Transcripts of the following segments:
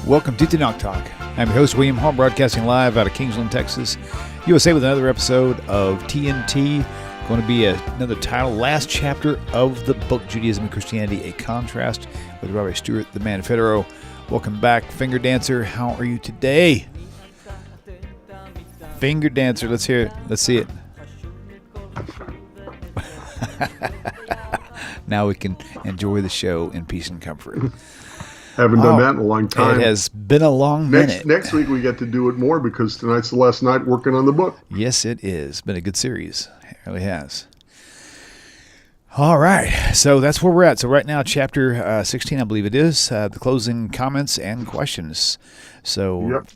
Welcome to TaNaCh Talk. I'm your host, William Hall, broadcasting live out of Kingsland, Texas, USA, with another episode of TNT. Going to be another title, last chapter of the book, Judaism and Christianity, A Contrast, with Rabbi Stuart, the man Federow. Welcome back, Finger Dancer. How are you today? Finger Dancer, let's hear it. Let's see it. Now we can enjoy the show in peace and comfort. Haven't done that in a long time. It has been a long minute. Next week we get to do it more because tonight's the last night working on the book. Yes, it is. Been a good series. It really has. All right. So that's where we're at. So right now, chapter 16, I believe it is, the closing comments and questions. So Yep.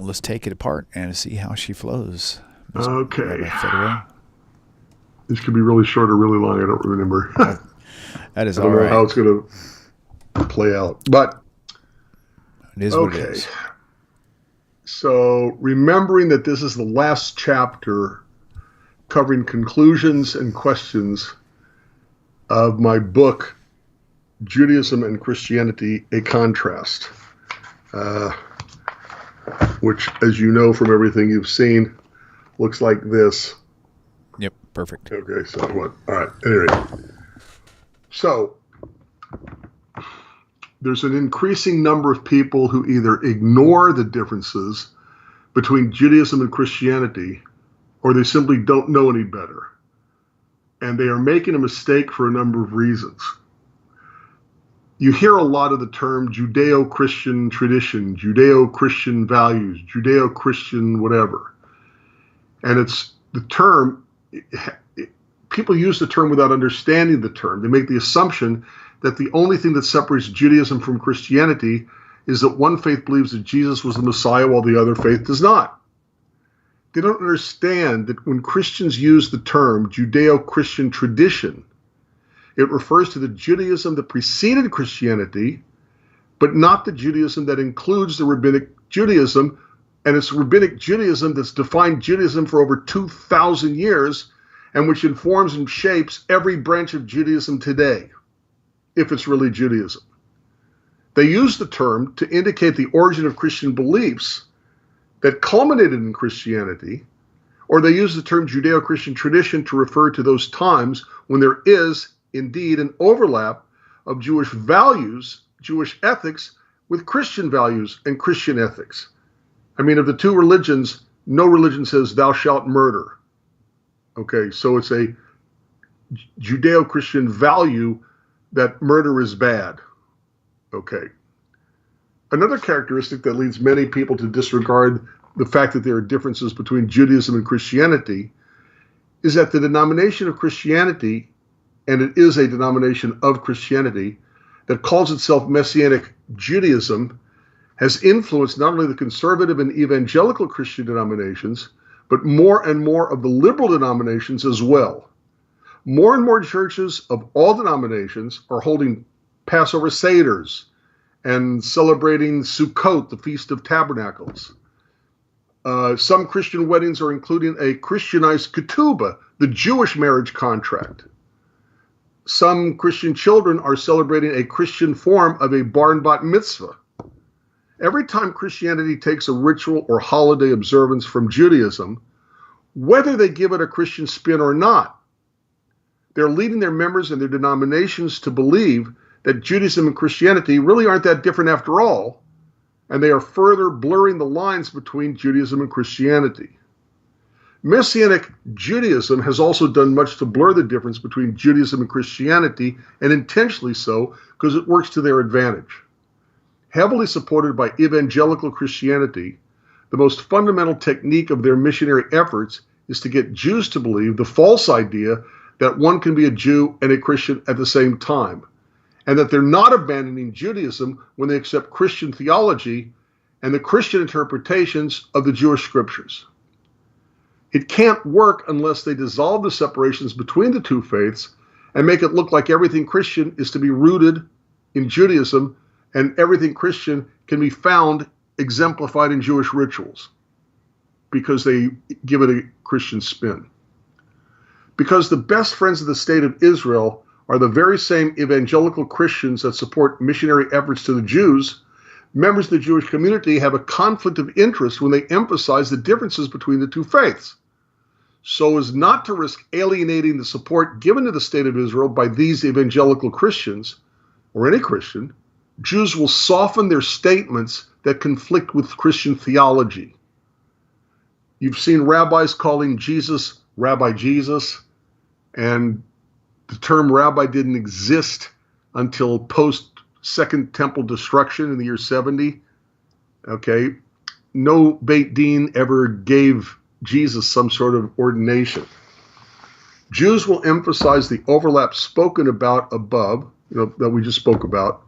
Let's take it apart and see how she flows. Okay. This could be really short or really long. I don't remember. That is I all don't know right. how it's going to play out. But It is what it is. So remembering that this is the last chapter covering conclusions and questions of my book, Judaism and Christianity, A Contrast, which, as you know from everything you've seen, looks like this. Yep, perfect. Okay, so what? All right, anyway. So there's an increasing number of people who either ignore the differences between Judaism and Christianity, or they simply don't know any better. And they are making a mistake for a number of reasons. You hear a lot of the term Judeo-Christian tradition, Judeo-Christian values, Judeo-Christian whatever. And it's the term, people use the term without understanding the term. They make the assumption that the only thing that separates Judaism from Christianity is that one faith believes that Jesus was the Messiah while the other faith does not. They don't understand that when Christians use the term Judeo-Christian tradition, it refers to the Judaism that preceded Christianity, but not the Judaism that includes the Rabbinic Judaism, and it's Rabbinic Judaism that's defined Judaism for over 2,000 years and which informs and shapes every branch of Judaism today, if it's really Judaism. They use the term to indicate the origin of Christian beliefs that culminated in Christianity, or they use the term Judeo-Christian tradition to refer to those times when there is indeed an overlap of Jewish values, Jewish ethics, with Christian values and Christian ethics. I mean, of the two religions, no religion says thou shalt murder. Okay, so it's a Judeo-Christian value that murder is bad. Okay. Another characteristic that leads many people to disregard the fact that there are differences between Judaism and Christianity is that the denomination of Christianity, and it is a denomination of Christianity, that calls itself Messianic Judaism, has influenced not only the conservative and evangelical Christian denominations, but more and more of the liberal denominations as well. More and more churches of all denominations are holding Passover Seders and celebrating Sukkot, the Feast of Tabernacles. Some Christian weddings are including a Christianized ketubah, the Jewish marriage contract. Some Christian children are celebrating a Christian form of a bar and bat mitzvah. Every time Christianity takes a ritual or holiday observance from Judaism, whether they give it a Christian spin or not, they're leading their members and their denominations to believe that Judaism and Christianity really aren't that different after all, and they are further blurring the lines between Judaism and Christianity. Messianic Judaism has also done much to blur the difference between Judaism and Christianity, and intentionally so, because it works to their advantage. Heavily supported by evangelical Christianity, the most fundamental technique of their missionary efforts is to get Jews to believe the false idea that one can be a Jew and a Christian at the same time, and that they're not abandoning Judaism when they accept Christian theology and the Christian interpretations of the Jewish scriptures. It can't work unless they dissolve the separations between the two faiths and make it look like everything Christian is to be rooted in Judaism and everything Christian can be found exemplified in Jewish rituals, because they give it a Christian spin. Because the best friends of the state of Israel are the very same evangelical Christians that support missionary efforts to the Jews, members of the Jewish community have a conflict of interest when they emphasize the differences between the two faiths, so as not to risk alienating the support given to the state of Israel by these evangelical Christians, or any Christian. Jews will soften their statements that conflict with Christian theology. You've seen rabbis calling Jesus Rabbi Jesus, and the term rabbi didn't exist until post-Second Temple destruction in the year 70. Okay, no Beit Din ever gave Jesus some sort of ordination. Jews will emphasize the overlap spoken about above, that we just spoke about,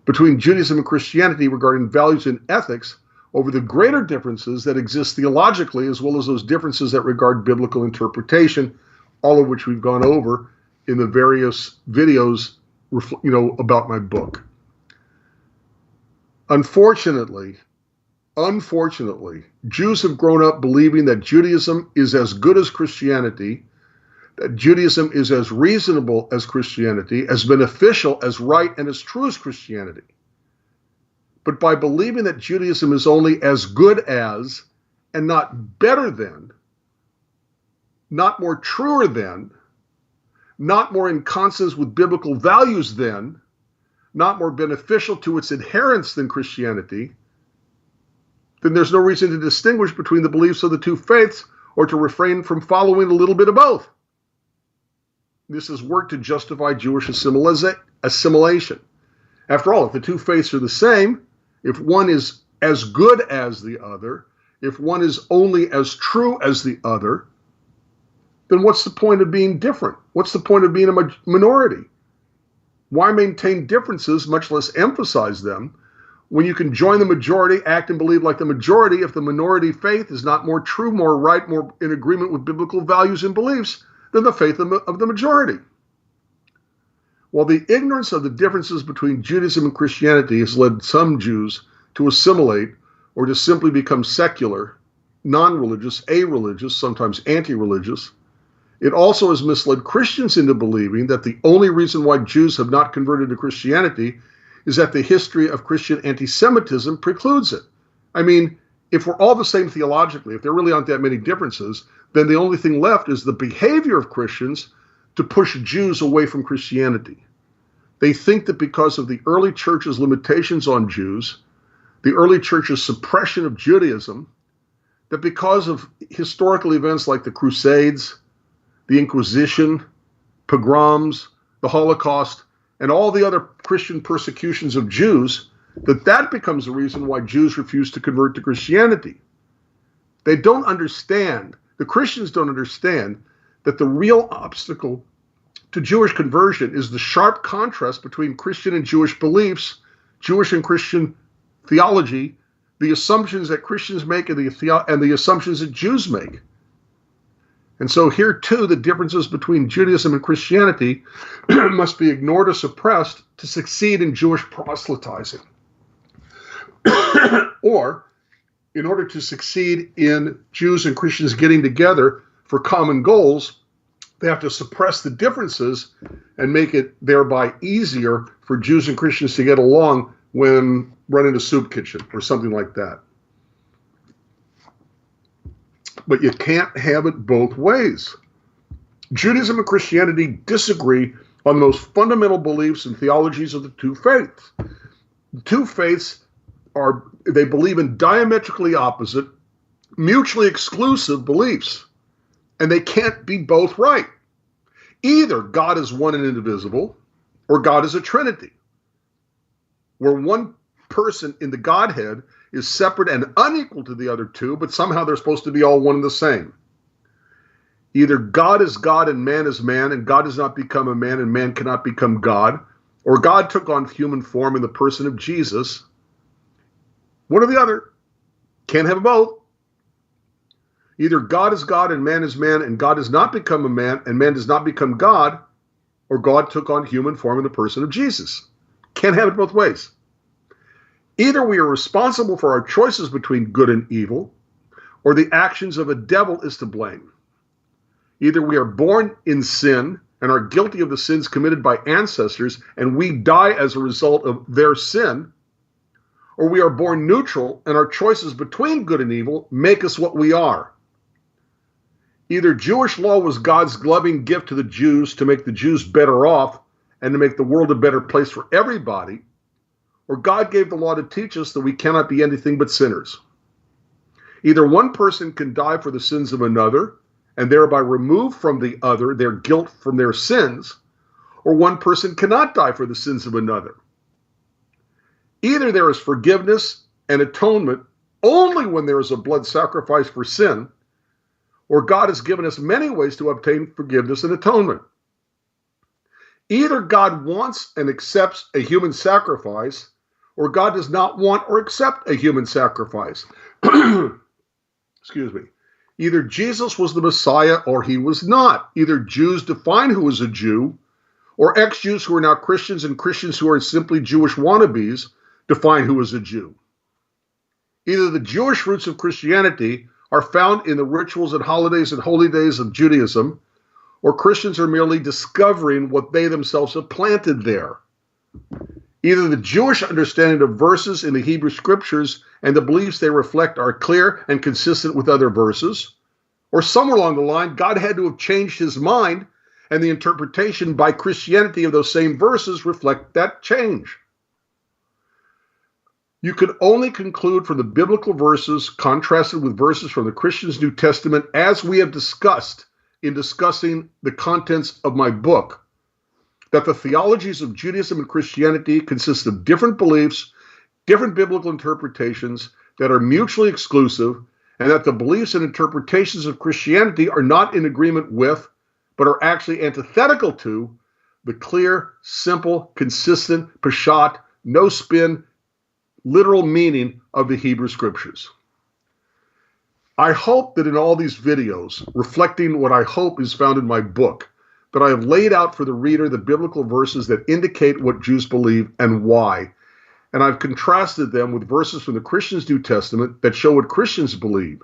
between Judaism and Christianity regarding values and ethics over the greater differences that exist theologically, as well as those differences that regard biblical interpretation, all of which we've gone over in the various videos, about my book. Unfortunately, Jews have grown up believing that Judaism is as good as Christianity, that Judaism is as reasonable as Christianity, as beneficial, as right, and as true as Christianity. But by believing that Judaism is only as good as, and not better than, not more truer than, not more in consonance with biblical values than, not more beneficial to its adherents than Christianity, then there's no reason to distinguish between the beliefs of the two faiths or to refrain from following a little bit of both. This is work to justify Jewish assimilation. After all, if the two faiths are the same, if one is as good as the other, if one is only as true as the other, then what's the point of being different? What's the point of being a minority? Why maintain differences, much less emphasize them, when you can join the majority, act and believe like the majority if the minority faith is not more true, more right, more in agreement with biblical values and beliefs than the faith of the majority? While the ignorance of the differences between Judaism and Christianity has led some Jews to assimilate or to simply become secular, non-religious, a-religious, sometimes anti-religious, it also has misled Christians into believing that the only reason why Jews have not converted to Christianity is that the history of Christian anti-Semitism precludes it. I mean, if we're all the same theologically, if there really aren't that many differences, then the only thing left is the behavior of Christians to push Jews away from Christianity. They think that because of the early church's limitations on Jews, the early church's suppression of Judaism, that because of historical events like the Crusades, the Inquisition, pogroms, the Holocaust, and all the other Christian persecutions of Jews, that becomes the reason why Jews refuse to convert to Christianity. They don't understand, the Christians don't understand, that the real obstacle to Jewish conversion is the sharp contrast between Christian and Jewish beliefs, Jewish and Christian theology, the assumptions that Christians make and the assumptions that Jews make. And so here too, the differences between Judaism and Christianity must be ignored or suppressed to succeed in Jewish proselytizing. Or, in order to succeed in Jews and Christians getting together for common goals, they have to suppress the differences and make it thereby easier for Jews and Christians to get along when running a soup kitchen or something like that. But you can't have it both ways. Judaism and Christianity disagree on the most fundamental beliefs and theologies of the two faiths. The two faiths they believe in diametrically opposite, mutually exclusive beliefs, and they can't be both right. Either God is one and indivisible, or God is a Trinity, where one person in the Godhead is separate and unequal to the other two, but somehow they're supposed to be all one and the same. Either God is God and man is man, and God does not become a man and man cannot become God, or God took on human form in the person of Jesus. One or the other. Can't have both. Either God is God and man is man, and God does not become a man and man does not become God, or God took on human form in the person of Jesus. Can't have it both ways. Either we are responsible for our choices between good and evil, or the actions of a devil is to blame. Either we are born in sin and are guilty of the sins committed by ancestors, and we die as a result of their sin, or we are born neutral and our choices between good and evil make us what we are. Either Jewish law was God's loving gift to the Jews to make the Jews better off and to make the world a better place for everybody, or God gave the law to teach us that we cannot be anything but sinners. Either one person can die for the sins of another and thereby remove from the other their guilt from their sins, or one person cannot die for the sins of another. Either there is forgiveness and atonement only when there is a blood sacrifice for sin, or God has given us many ways to obtain forgiveness and atonement. Either God wants and accepts a human sacrifice, or God does not want or accept a human sacrifice. Excuse me. Either Jesus was the Messiah or he was not. Either Jews define who is a Jew, or ex-Jews who are now Christians and Christians who are simply Jewish wannabes define who is a Jew. Either the Jewish roots of Christianity are found in the rituals and holidays and holy days of Judaism, or Christians are merely discovering what they themselves have planted there. Either the Jewish understanding of verses in the Hebrew scriptures and the beliefs they reflect are clear and consistent with other verses, or somewhere along the line, God had to have changed his mind, and the interpretation by Christianity of those same verses reflect that change. You can only conclude from the biblical verses contrasted with verses from the Christian's New Testament, as we have discussed in discussing the contents of my book, that the theologies of Judaism and Christianity consist of different beliefs, different biblical interpretations that are mutually exclusive, and that the beliefs and interpretations of Christianity are not in agreement with, but are actually antithetical to, the clear, simple, consistent, peshat, no spin, literal meaning of the Hebrew scriptures. I hope that in all these videos, reflecting what I hope is found in my book, that I have laid out for the reader the biblical verses that indicate what Jews believe and why. And I've contrasted them with verses from the Christian's New Testament that show what Christians believe.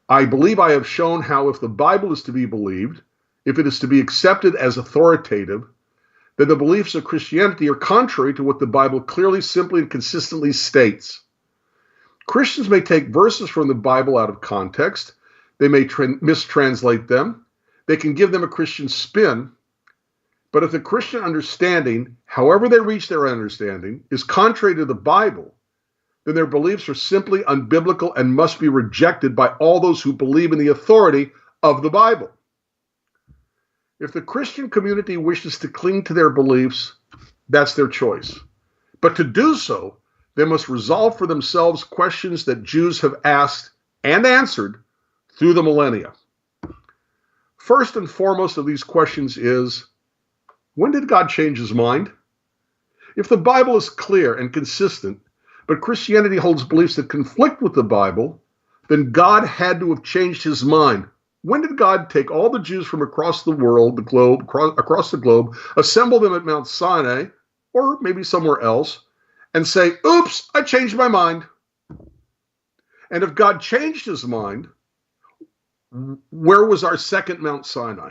I believe I have shown how if the Bible is to be believed, if it is to be accepted as authoritative, then the beliefs of Christianity are contrary to what the Bible clearly, simply, and consistently states. Christians may take verses from the Bible out of context. They may mistranslate them. They can give them a Christian spin. But if the Christian understanding, however they reach their understanding, is contrary to the Bible, then their beliefs are simply unbiblical and must be rejected by all those who believe in the authority of the Bible. If the Christian community wishes to cling to their beliefs, that's their choice. But to do so, they must resolve for themselves questions that Jews have asked and answered through the millennia. First and foremost of these questions is, when did God change his mind? If the Bible is clear and consistent, but Christianity holds beliefs that conflict with the Bible, then God had to have changed his mind. When did God take all the Jews from across the world, across the globe, assemble them at Mount Sinai, or maybe somewhere else, and say, oops, I changed my mind? And if God changed his mind, where was our second Mount Sinai?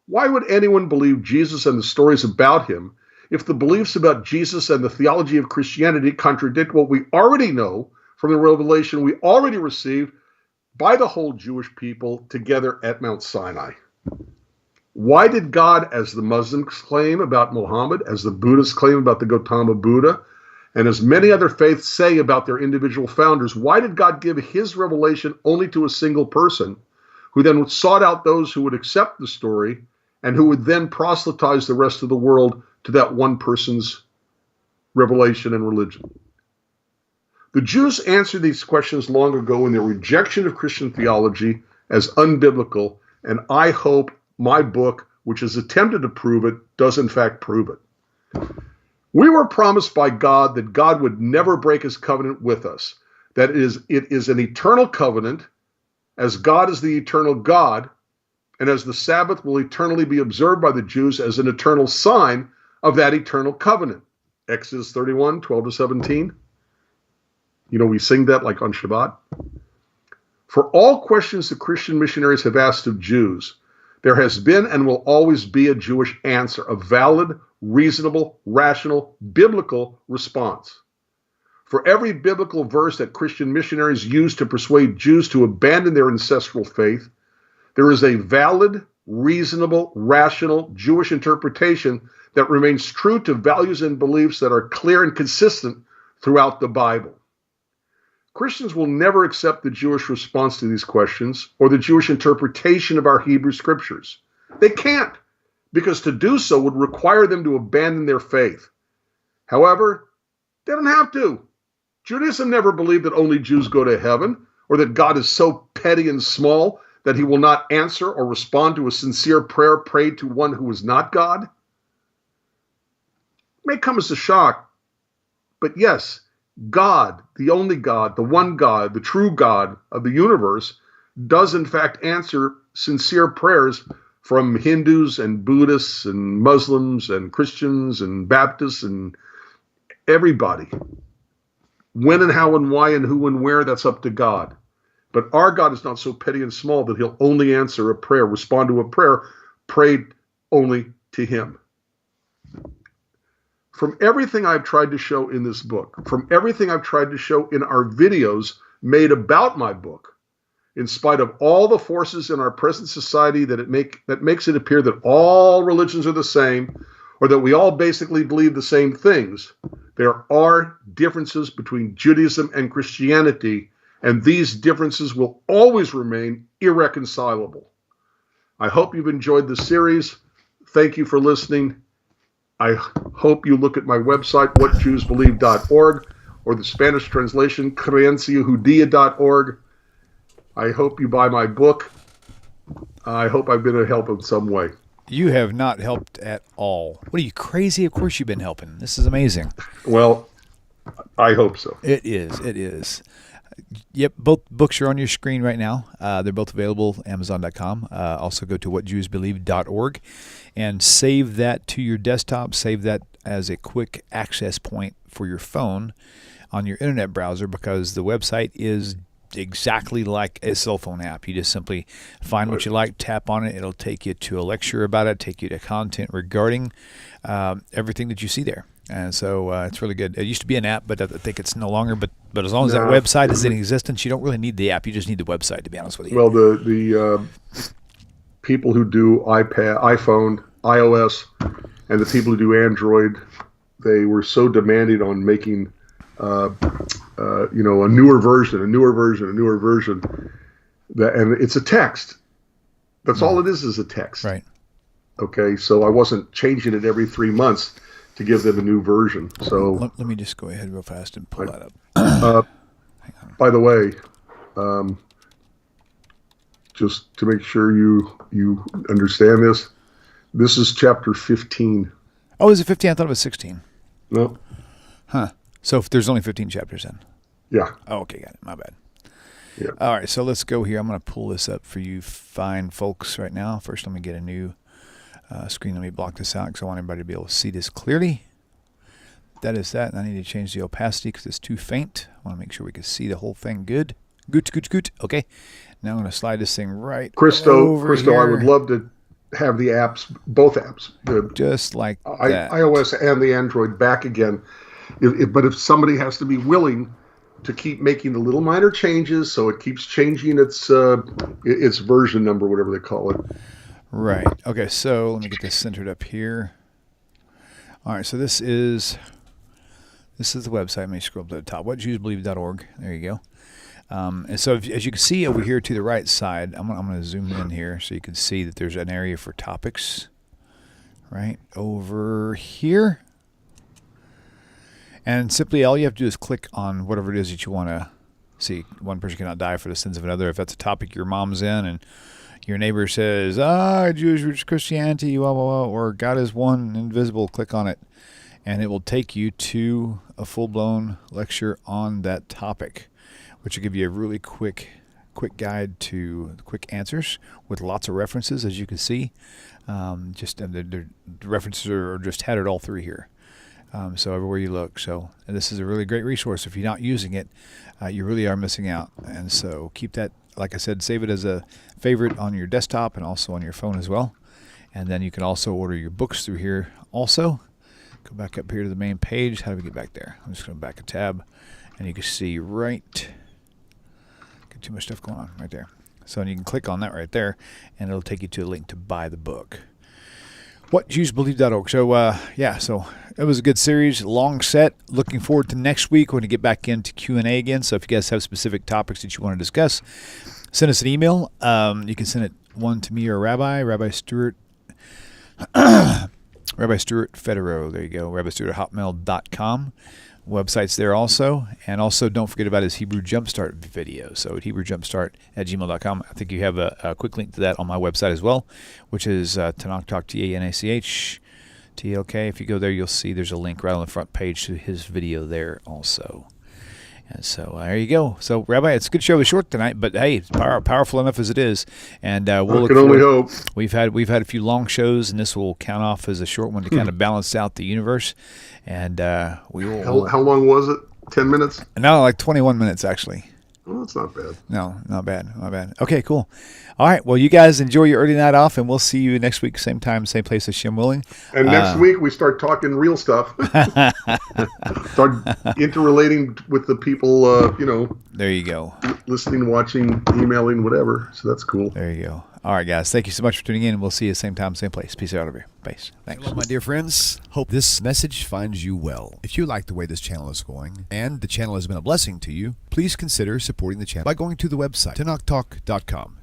Why would anyone believe Jesus and the stories about him if the beliefs about Jesus and the theology of Christianity contradict what we already know from the revelation we already received by the whole Jewish people together at Mount Sinai? Why did God, as the Muslims claim about Muhammad, as the Buddhists claim about the Gautama Buddha, and as many other faiths say about their individual founders, why did God give his revelation only to a single person, who then sought out those who would accept the story and who would then proselytize the rest of the world to that one person's revelation and religion? The Jews answered these questions long ago in their rejection of Christian theology as unbiblical, and I hope my book, which has attempted to prove it, does in fact prove it. We were promised by God that God would never break his covenant with us. That it is an eternal covenant, as God is the eternal God, and as the Sabbath will eternally be observed by the Jews as an eternal sign of that eternal covenant. Exodus 31, 12 to 17. You know, we sing that like on Shabbat. For all questions the Christian missionaries have asked of Jews, there has been and will always be a Jewish answer, a valid, reasonable, rational, biblical response. For every biblical verse that Christian missionaries use to persuade Jews to abandon their ancestral faith, there is a valid, reasonable, rational Jewish interpretation that remains true to values and beliefs that are clear and consistent throughout the Bible. Christians will never accept the Jewish response to these questions or the Jewish interpretation of our Hebrew scriptures. They can't, because to do so would require them to abandon their faith. However, they don't have to. Judaism never believed that only Jews go to heaven, or that God is so petty and small that he will not answer or respond to a sincere prayer prayed to one who is not God. It may come as a shock, but yes, God, the only God, the one God, the true God of the universe, does in fact answer sincere prayers from Hindus and Buddhists and Muslims and Christians and Baptists and everybody. When and how and why and who and where, that's up to God. But our God is not so petty and small that he'll only answer a prayer, respond to a prayer prayed only to him. From everything I've tried to show in this book, from everything I've tried to show in our videos made about my book, in spite of all the forces in our present society that makes it appear that all religions are the same, or that we all basically believe the same things, there are differences between Judaism and Christianity, and these differences will always remain irreconcilable. I hope you've enjoyed the series. Thank you for listening. I hope you look at my website, whatjewsbelieve.org, or the Spanish translation, creenciajudia.org. I hope you buy my book. I hope I've been of help in some way. You have not helped at all. What are you, crazy? Of course you've been helping. This is amazing. Well, I hope so. It is. It is. Yep, both books are on your screen right now. They're both available, Amazon.com. Also go to whatjewsbelieve.org and save that to your desktop. Save that as a quick access point for your phone on your internet browser, because the website is exactly like a cell phone app. You just simply find what you like, tap on it. It'll take you to a lecture about it, take you to content regarding everything that you see there. And so it's really good. It used to be an app, but I think it's no longer. But as long as that website is in existence, you don't really need the app. You just need the website, to be honest with you. Well, the people who do iPhone, iOS, and the people who do Android, they were so demanding on making a newer version, and it's a text. That's all it is a text. Right. Okay, so I wasn't changing it every 3 months to give them a new version. So let me just go ahead real fast and pull that up. By the way, just to make sure you understand this is chapter 15. Oh, is it 15? I thought it was 16. No. Huh. So if there's only 15 chapters in. Yeah. Oh, okay, got it. My bad. Yeah. All right, so let's go here. I'm going to pull this up for you fine folks right now. First, let me get a new screen. Let me block this out because I want everybody to be able to see this clearly. That is that, and I need to change the opacity because it's too faint. I want to make sure we can see the whole thing good. Good. Okay. Now I'm going to slide this thing right over here. I would love to have the apps, both apps, just like that. iOS and the Android back again. But if somebody has to be willing to keep making the little minor changes, so it keeps changing its version number, whatever they call it. Right. Okay, so let me get this centered up here. All right, so this is the website. Let me scroll up to the top, whatjewsbelieve.org. There you go. And so as you can see over here to the right side, I'm going to zoom in here so you can see that there's an area for topics right over here. And simply all you have to do is click on whatever it is that you want to see. One person cannot die for the sins of another. If that's a topic your mom's in and your neighbor says, Jewish Christianity, or God is one, invisible, click on it. And it will take you to a full-blown lecture on that topic, which will give you a really quick guide to quick answers with lots of references, as you can see. The references are just headed all through here. So everywhere you look. And this is a really great resource. If you're not using it, you really are missing out. And so keep that like I said, save it as a favorite on your desktop and also on your phone as well. And then you can also order your books through here also. Go back up here to the main page. How do we get back there? I'm just going to back a tab, and you can see right. Got too much stuff going on right there. So you can click on that right there, and it'll take you to a link to buy the book. WhatJewsBelieve.org. So, so it was a good series, long set. Looking forward to next week. We're going to get back into Q&A again. So if you guys have specific topics that you want to discuss, send us an email. You can send it one to me or Rabbi Stuart. Rabbi Stuart Federow. There you go. Rabbi Stuart at hotmail.com. Website's there also. And also don't forget about his Hebrew Jumpstart video. So at HebrewJumpstart@gmail.com. I think you have a quick link to that on my website as well, which is TaNaCh, TaNaCh, TLK. If you go there, you'll see there's a link right on the front page to his video there also. And so there you go. So, Rabbi, it's a good show. It was short tonight, but hey, it's powerful enough as it is. And we'll I can only hope. We've had a few long shows, and this will count off as a short one to kind of balance out the universe. And we will. How long was it? 10 minutes? No, like 21 minutes actually. Oh, that's not bad. No, not bad. Okay, cool. All right. Well, you guys enjoy your early night off, and we'll see you next week, same time, same place, Hashem willing. And next week we start talking real stuff. Start interrelating with the people, There you go. Listening, watching, emailing, whatever. So that's cool. There you go. All right, guys. Thank you so much for tuning in, and we'll see you same time, same place. Peace out over here. Peace. Thanks. Hello, my dear friends. Hope this message finds you well. If you like the way this channel is going, and the channel has been a blessing to you, please consider supporting the channel by going to the website, TaNachTalk.com.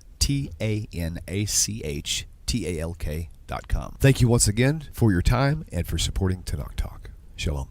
TaNachTalk.com. Thank you once again for your time and for supporting TaNaCh Talk. Shalom.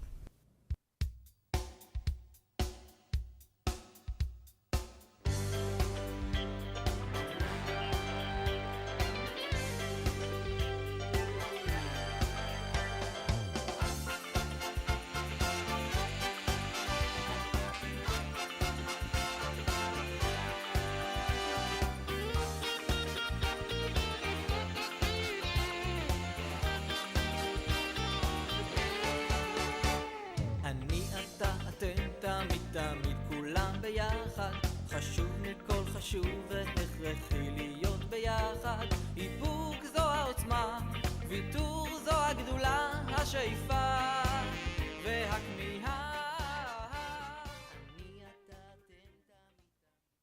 חשוב והכרחי להיות ביחד. איפוק זו העוצמה, ויתור זו הגדולה, השאיפה